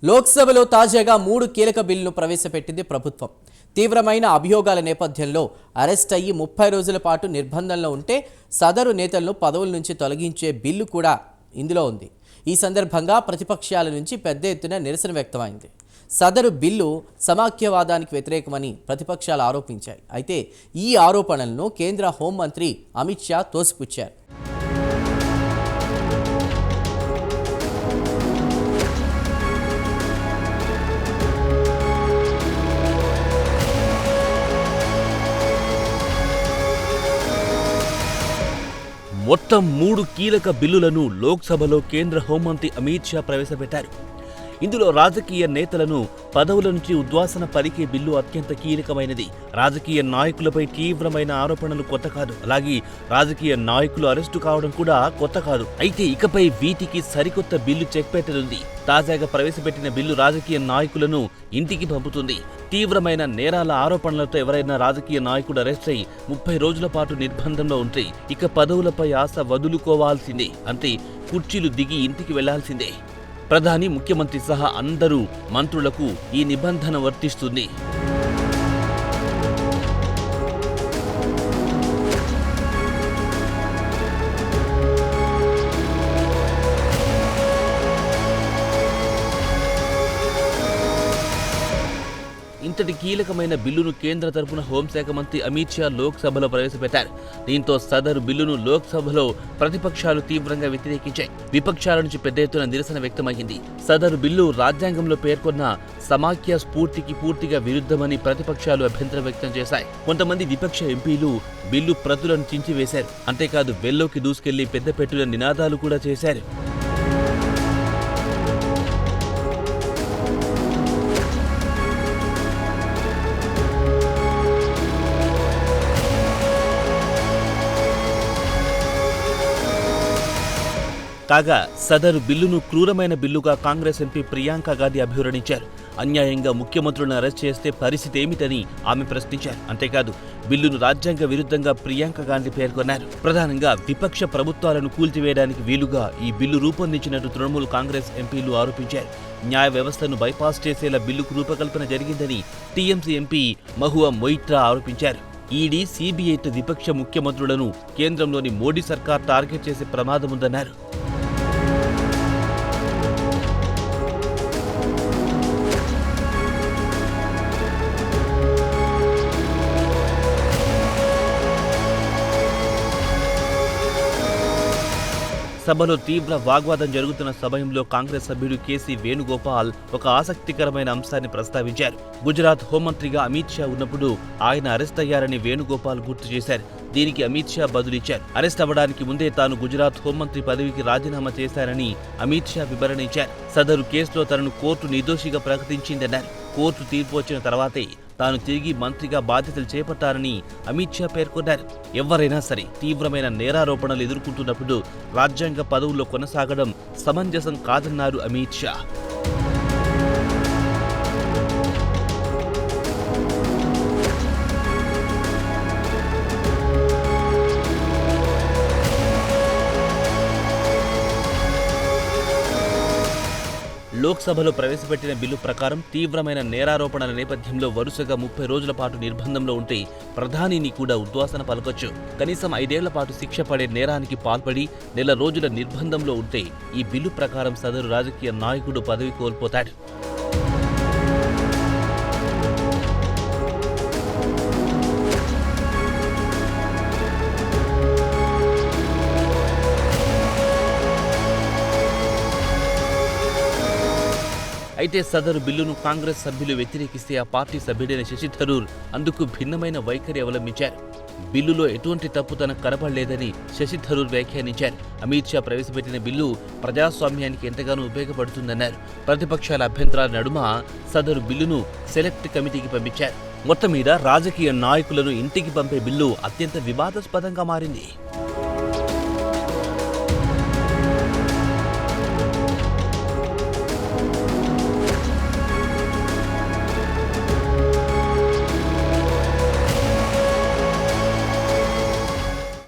లోక్సభలో తాజాగా 3 కీలక బిల్లును ప్రవేశపెట్టింది ప్రభుత్వం. తీవ్రమైన అభియోగాల నేపథ్యంలో అరెస్ట్ అయ్యి 30 రోజుల పాటు నిర్బంధంలో ఉంటే సదరు నేతలను పదవుల నుంచి తొలగించే బిల్లు కూడా ఇందులో ఉంది. ఈ సందర్భంగా ప్రతిపక్షాల నుంచి పెద్ద ఎత్తున నిరసన వ్యక్తమైంది. సదరు బిల్లు సమాఖ్యవాదానికి వ్యతిరేకమని ప్రతిపక్షాలు ఆరోపించాయి. అయితే ఈ ఆరోపణలను కేంద్ర హోంమంత్రి అమిత్ షా తోసిపుచ్చారు. మొత్తం 3 కీలక బిల్లులను లోక్సభలో కేంద్ర హోంమంత్రి అమిత్ షా ప్రవేశపెట్టారు. ఇందులో రాజకీయ నేతలను పదవుల నుంచి ఉద్వాసన పలికే బిల్లు అత్యంత కీలకమైనది. రాజకీయ నాయకులపై తీవ్రమైన ఆరోపణలు కొత్త కాదు, అలాగే రాజకీయ నాయకులు అరెస్టు కావడం కూడా కొత్త కాదు. అయితే ఇకపై వీటికి సరికొత్త బిల్లు చెక్ పెట్టనుంది. తాజాగా ప్రవేశపెట్టిన బిల్లు రాజకీయ నాయకులను ఇంటికి పంపుతుంది. తీవ్రమైన నేరాల ఆరోపణలతో ఎవరైనా రాజకీయ నాయకుడు అరెస్ట్ అయి 30 రోజుల పాటు నిర్బంధంలో ఉంటే ఇక పదవులపై ఆశ వదులుకోవాల్సిందే. అంతే, కుర్చీలు దిగి ఇంటికి వెళ్లాల్సిందే. ప్రధాని, ముఖ్యమంత్రి సహా అందరూ మంత్రులకు ఈ నిబంధన వర్తిస్తుంది. ఇంతటి కీలకమైన బిల్లును కేంద్ర తరపున హోంశాఖ మంత్రి అమిత్ షా లోక్సభలో ప్రవేశపెట్టారు. దీంతో సదరు బిల్లును లోక్సభలో ప్రతిపక్షాలు తీవ్రంగా వ్యతిరేకించాయి. విపక్షాల నుంచి పెద్ద ఎత్తున నిరసన వ్యక్తమైంది. సదరు బిల్లు రాజ్యాంగంలో పేర్కొన్న సమాఖ్య స్ఫూర్తికి పూర్తిగా విరుద్ధమని ప్రతిపక్షాలు అభ్యంతరం వ్యక్తం చేశాయి. కొంతమంది విపక్ష ఎంపీలు బిల్లు ప్రతులను చించివేశారు. అంతేకాదు వెల్లోకి దూసుకెళ్లి పెద్ద పెట్టుల నినాదాలు కూడా చేశారు. కాగా సదరు బిల్లును క్రూరమైన బిల్లుగా కాంగ్రెస్ ఎంపీ ప్రియాంక గాంధీ అభివర్ణించారు. అన్యాయంగా ముఖ్యమంత్రులను అరెస్ట్ చేస్తే పరిస్థితి ఏమిటని ఆమె ప్రశ్నించారు. అంతేకాదు బిల్లును రాజ్యాంగ విరుద్ధంగా ప్రియాంక గాంధీ పేర్కొన్నారు. ప్రధానంగా విపక్ష ప్రభుత్వాలను కూల్చివేయడానికి వీలుగా ఈ బిల్లు రూపొందించినట్టు తృణమూల్ కాంగ్రెస్ ఎంపీలు ఆరోపించారు. న్యాయ వ్యవస్థను బైపాస్ చేసేలా బిల్లుకు రూపకల్పన జరిగిందని టీఎంసీ ఎంపీ మహువా మొయిత్రా ఆరోపించారు. ఈడీ, సీబీఐతో విపక్ష ముఖ్యమంత్రులను కేంద్రంలోని మోడీ సర్కార్ టార్గెట్ చేసే ప్రమాదముందన్నారు. సభలో తీవ్ర వాగ్వాదం జరుగుతున్న సమయంలో కాంగ్రెస్ సభ్యుడు కేసీ వేణుగోపాల్ ఒక ఆసక్తికరమైన అంశాన్ని ప్రస్తావించారు. గుజరాత్ హోంమంత్రిగా అమిత్ షా ఉన్నప్పుడు ఆయన అరెస్ట్ అయ్యారని వేణుగోపాల్ గుర్తు చేశారు. దీనికి అమిత్ షా బదులిచ్చారు. అరెస్ట్ అవ్వడానికి ముందే తాను గుజరాత్ హోంమంత్రి పదవికి రాజీనామా చేశారని అమిత్ షా వివరణించారు. సదరు కేసులో తనను కోర్టు నిర్దోషిగా ప్రకటించిందన్నారు. కోర్టు తీర్పు వచ్చిన తర్వాతే తాను తిరిగి మంత్రిగా బాధ్యతలు చేపట్టారని అమిత్ షా పేర్కొన్నారు. ఎవరైనా సరే తీవ్రమైన నేరారోపణలు ఎదుర్కొంటున్నప్పుడు రాజ్యాంగ పదవుల్లో కొనసాగడం సమంజసం కాదన్నారు అమిత్ షా. లోక్సభలో ప్రవేశపెట్టిన బిల్లు ప్రకారం తీవ్రమైన నేరారోపణల నేపథ్యంలో వరుసగా 30 రోజుల పాటు నిర్బంధంలో ఉంటే ప్రధానిని కూడా ఉద్వాసన పలకొచ్చు. కనీసం 5 ఏళ్ల పాటు శిక్ష పడే నేరానికి పాల్పడి నెల రోజుల నిర్బంధంలో ఉంటే ఈ బిల్లు ప్రకారం సదరు రాజకీయ నాయకుడు పదవి కోల్పోతాడు. అయితే సదరు బిల్లును కాంగ్రెస్ సభ్యులు వ్యతిరేకిస్తే ఆ పార్టీ సభ్యుడైన శశి థరూర్ అందుకు భిన్నమైన వైఖరి అవలంబించారు. బిల్లులో ఎటువంటి తప్పు తనకు కనబడలేదని శశి థరూర్ వ్యాఖ్యానించారు. అమిత్ షా ప్రవేశపెట్టిన బిల్లు ప్రజాస్వామ్యానికి ఎంతగానో ఉపయోగపడుతుందన్నారు. ప్రతిపక్షాల అభ్యంతరాల నడుమ సదరు బిల్లును సెలెక్ట్ కమిటీకి పంపించారు. మొత్తం మీద రాజకీయ నాయకులను ఇంటికి పంపే బిల్లు అత్యంత వివాదాస్పదంగా మారింది.